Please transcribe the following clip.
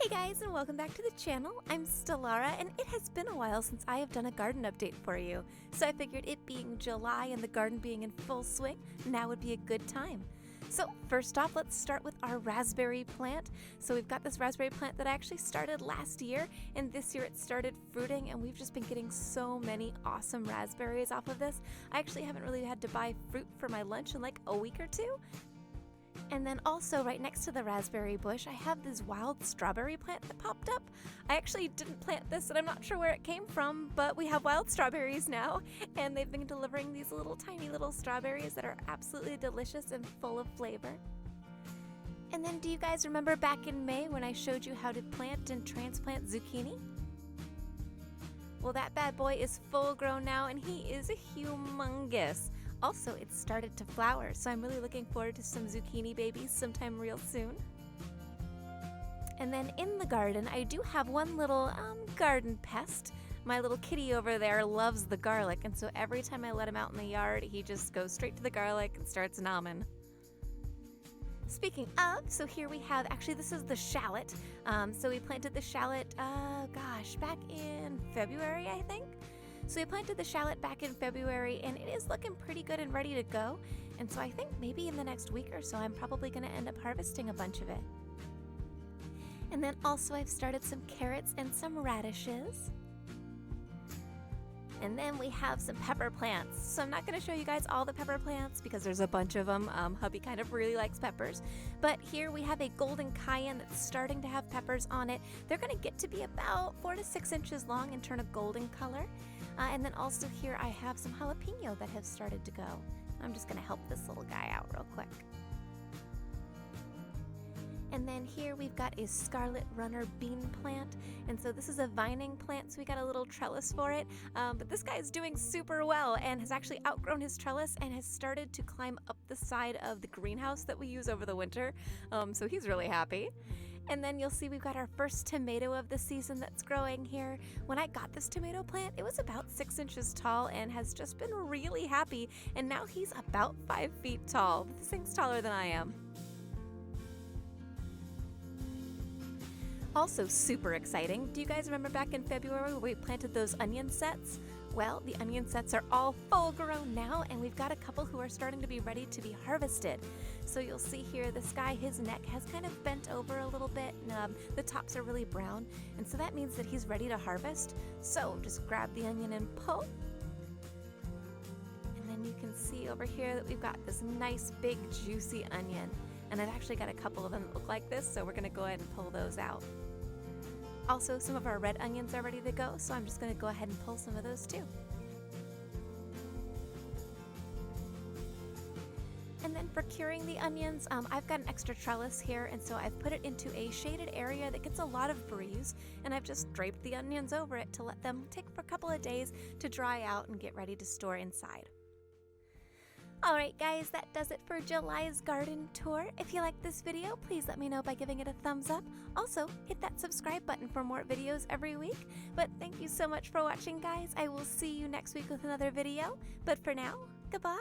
Hey guys, and welcome back to the channel. I'm Stalara, and it has been a while since I have done a garden update for you. So I figured it being July and the garden being in full swing, now would be a good time. So first off, let's start with our raspberry plant. So we've got this raspberry plant that I actually started last year, and this year it started fruiting, and we've just been getting so many awesome raspberries off of this. I actually haven't really had to buy fruit for my lunch in like a week or two. And then also right next to the raspberry bush, I have this wild strawberry plant that popped up. I actually didn't plant this and I'm not sure where it came from, but we have wild strawberries now, and they've been delivering these little tiny little strawberries that are absolutely delicious and full of flavor. And then do you guys remember back in May when I showed you how to plant and transplant zucchini? Well, that bad boy is full grown now and he is humongous. Also, it's started to flower, so I'm really looking forward to some zucchini babies sometime real soon. And then in the garden, I do have one little garden pest. My little kitty over there loves the garlic, and so every time I let him out in the yard, he just goes straight to the garlic and starts nomming. Speaking of, so here we have, actually this is the shallot. So we planted the shallot, back in February, I think. So we planted the shallot back in February, and it is looking pretty good and ready to go. And so I think maybe in the next week or so, I'm probably going to end up harvesting a bunch of it. And then also I've started some carrots and some radishes. And then we have some pepper plants. So I'm not going to show you guys all the pepper plants because there's a bunch of them. Hubby kind of really likes peppers. But here we have a golden cayenne that's starting to have peppers on it. They're going to get to be about 4 to 6 inches long and turn a golden color. And then also here I have some jalapeno that have started to go. I'm just going to help this little guy out real quick. And then here we've got a scarlet runner bean plant. And so this is a vining plant, so we got a little trellis for it. But this guy is doing super well and has actually outgrown his trellis and has started to climb up the side of the greenhouse that we use over the winter. So he's really happy. And then you'll see we've got our first tomato of the season that's growing here. When I got this tomato plant, it was about 6 inches tall and has just been really happy. And now he's about 5 feet tall. This thing's taller than I am. Also super exciting, do you guys remember back in February where we planted those onion sets? Well, the onion sets are all full grown now, and we've got a couple who are starting to be ready to be harvested. So you'll see here this guy, his neck has kind of bent over a little bit, and the tops are really brown, and so that means that he's ready to harvest. So just grab the onion and pull. And then you can see over here that we've got this nice big juicy onion. And I've actually got a couple of them that look like this, so we're going to go ahead and pull those out. Also, some of our red onions are ready to go, so I'm just going to go ahead and pull some of those too. And then for curing the onions, I've got an extra trellis here, and so I've put it into a shaded area that gets a lot of breeze, and I've just draped the onions over it to let them take for a couple of days to dry out and get ready to store inside. Alright guys, that does it for July's garden tour. If you liked this video, please let me know by giving it a thumbs up. Also, hit that subscribe button for more videos every week. But thank you so much for watching, guys. I will see you next week with another video. But for now, goodbye!